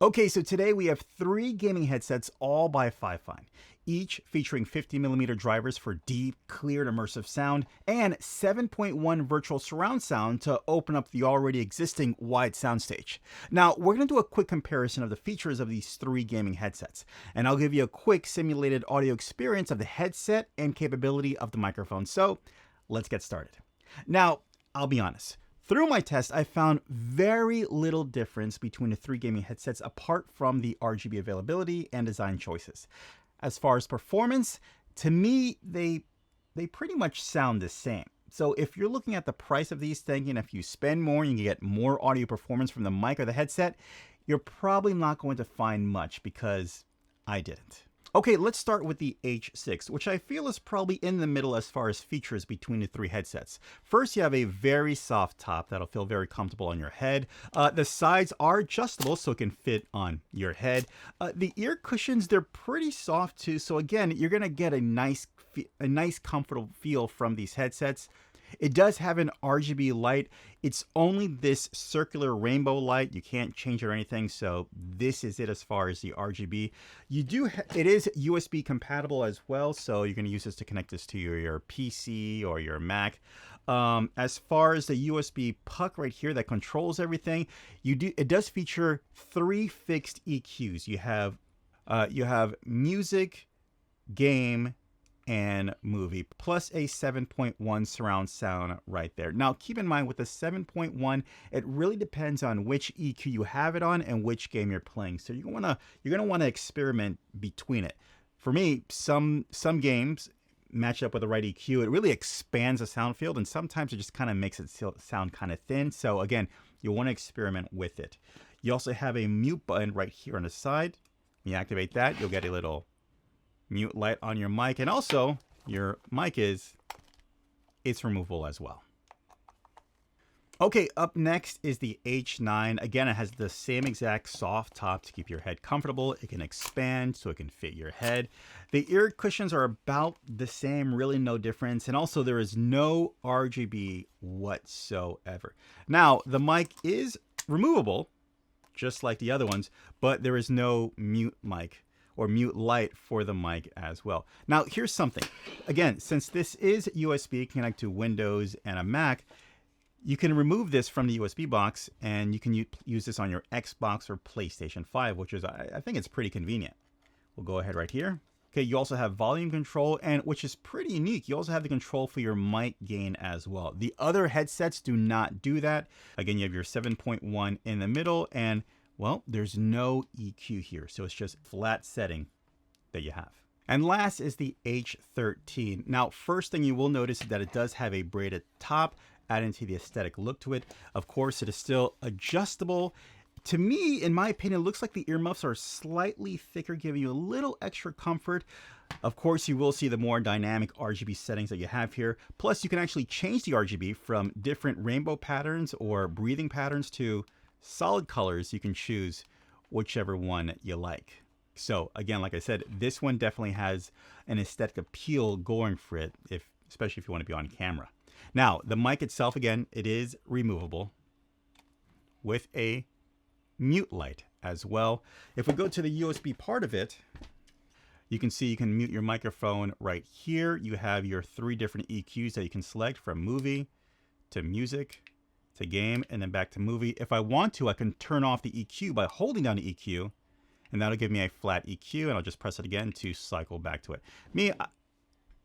Okay, so today we have three gaming headsets all by Fifine, each featuring 50mm drivers for deep, clear, and immersive sound, and 7.1 virtual surround sound to open up the already existing wide soundstage. Now, we're going to do a quick comparison of the features of these three gaming headsets, and I'll give you a quick simulated audio experience of the headset and capability of the microphone. So, let's get started. Now, I'll be honest. Through my test, I found very little difference between the three gaming headsets apart from the RGB availability and design choices. As far as performance, to me, they pretty much sound the same. So if you're looking at the price of these thinking if you spend more, you can get more audio performance from the mic or the headset, you're probably not going to find much because I didn't. Okay, let's start with the H6, which I feel is probably in the middle as far as features between the three headsets. First, you have a very soft top that'll feel very comfortable on your head. The sides are adjustable so it can fit on your head. The ear cushions, they're pretty soft too, so again, you're gonna get a nice comfortable feel from these headsets. It does have an RGB light. It's only this circular rainbow light. You can't change it or anything, so this is it as far as the RGB. It is USB compatible as well, so you're going to use this to connect this to your PC or your Mac. As far as the USB puck right here that controls everything, it does feature three fixed EQs. You have music, game, and movie, plus a 7.1 surround sound right there. Now, keep in mind with the 7.1, it really depends on which EQ you have it on and which game you're playing. So you're gonna want to experiment between it. For me, some games match up with the right EQ. It really expands the sound field, and sometimes it just kind of makes it sound kind of thin. So again, you want to experiment with it. You also have a mute button right here on the side. When you activate that, you'll get a little mute light on your mic, and also your mic it's removable as well. Okay, up next is the H9. Again, it has the same exact soft top to keep your head comfortable. It can expand so it can fit your head. The ear cushions are about the same, really no difference, and also there is no RGB whatsoever. Now, the mic is removable, just like the other ones, but there is no mute mic or mute light for the mic as well. Now, here's something. Again, since this is USB, connect to Windows and a Mac, you can remove this from the USB box and you can use this on your Xbox or PlayStation 5, which is, I think it's pretty convenient. We'll go ahead right here. Okay, you also have volume control, and which is pretty unique. You also have the control for your mic gain as well. The other headsets do not do that. Again, you have your 7.1 in the middle, and well, there's no EQ here, so it's just flat setting that you have. And last is the H13. Now, first thing you will notice is that it does have a braided top, adding to the aesthetic look to it. Of course, it is still adjustable. To me, in my opinion, it looks like the earmuffs are slightly thicker, giving you a little extra comfort. Of course, you will see the more dynamic RGB settings that you have here. Plus, you can actually change the RGB from different rainbow patterns or breathing patterns to solid colors. You can choose whichever one you like. So again, like I said, this one definitely has an aesthetic appeal going for it, especially if you want to be on camera. Now, the mic itself, again, it is removable with a mute light as well. If we go to the USB part of it, you can see you can mute your microphone right here. You have your three different EQs that you can select, from movie to music to game, and then back to movie. If I want to, I can turn off the EQ by holding down the EQ, and that'll give me a flat EQ, and I'll just press it again to cycle back to it.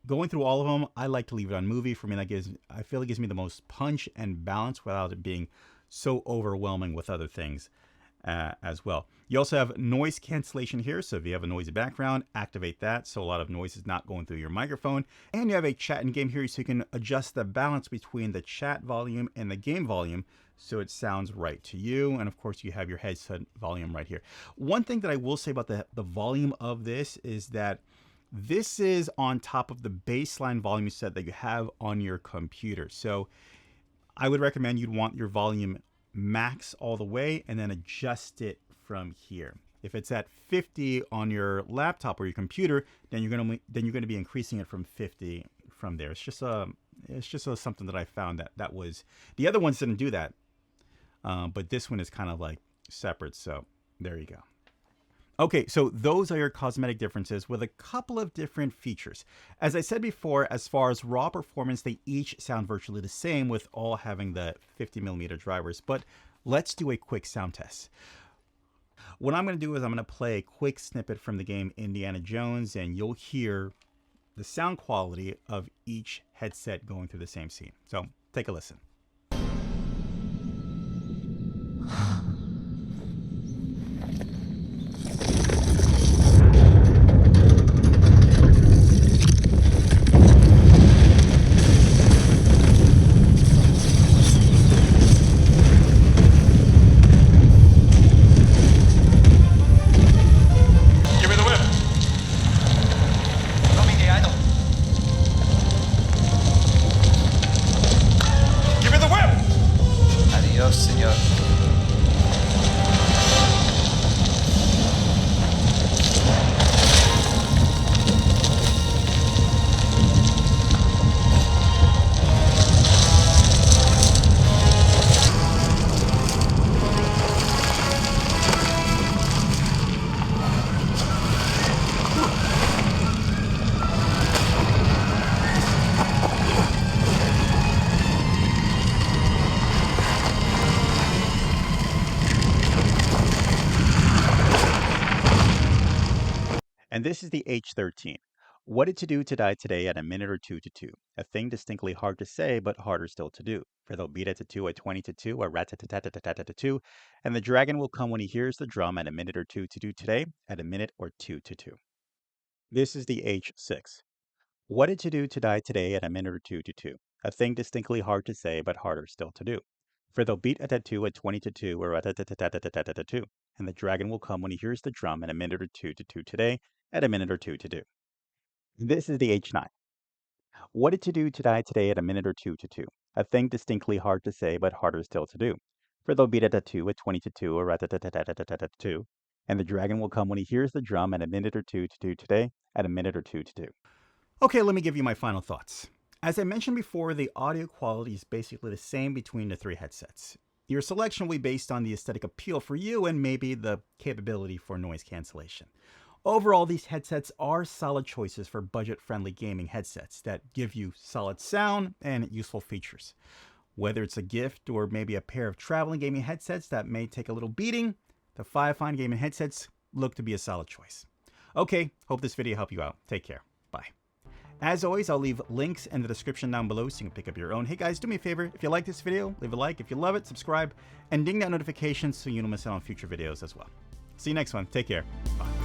Going through all of them, I like to leave it on movie. For me, I feel it gives me the most punch and balance without it being so overwhelming with other things as well. You also have noise cancellation here, so if you have a noisy background, activate that so a lot of noise is not going through your microphone. And you have a chat and game here, so you can adjust the balance between the chat volume and the game volume so it sounds right to you. And of course, you have your headset volume right here. One thing that I will say about the volume of this is that this is on top of the baseline volume set that you have on your computer. So I would recommend you'd want your volume max all the way and then adjust it from here. If it's at 50 on your laptop or your computer, then you're going to be increasing it from 50 from there. It's just something that I found that was, the other ones didn't do that, but this one is kind of like separate. So There you go. Okay, so those are your cosmetic differences with a couple of different features. As I said before, as far as raw performance, they each sound virtually the same with all having the 50mm drivers, but let's do a quick sound test. What I'm going to do is I'm going to play a quick snippet from the game Indiana Jones, and you'll hear the sound quality of each headset going through the same scene. So take a listen. Señor. And this is the H13. What it to do to die today at a minute or two to two. A thing distinctly hard to say, but harder still to do. For they'll beat it to two at 20 to two, or rat-tat-tat-tat-tat-tat-tat two, and the dragon will come when he hears the drum at a minute or two to do today at a minute or two to two. This is the H6. What it to do to die today at a minute or two to two. A thing distinctly hard to say, but harder still to do. For they'll beat a tattoo at 20 to two, or rat-tat-tat-tat-tat-tat-tat two, and the dragon will come when he hears the drum at a minute or two to today at a minute or two to do. This is the H9. What it to do to die today at a minute or two to two. A thing distinctly hard to say, but harder still to do. For they'll beat it at 2 at 20 to 2, or rat-tat-tat-tat-tat-tat-2, and the dragon will come when he hears the drum at a minute or two to do today at a minute or two to do. Okay, let me give you my final thoughts. As I mentioned before, the audio quality is basically the same between the three headsets. Your selection will be based on the aesthetic appeal for you and maybe the capability for noise cancellation. Overall, these headsets are solid choices for budget-friendly gaming headsets that give you solid sound and useful features. Whether it's a gift or maybe a pair of traveling gaming headsets that may take a little beating, the Fifine gaming headsets look to be a solid choice. Okay, hope this video helped you out. Take care. Bye. As always, I'll leave links in the description down below so you can pick up your own. Hey guys, do me a favor. If you like this video, leave a like. If you love it, subscribe and ding that notification so you don't miss out on future videos as well. See you next one. Take care. Bye.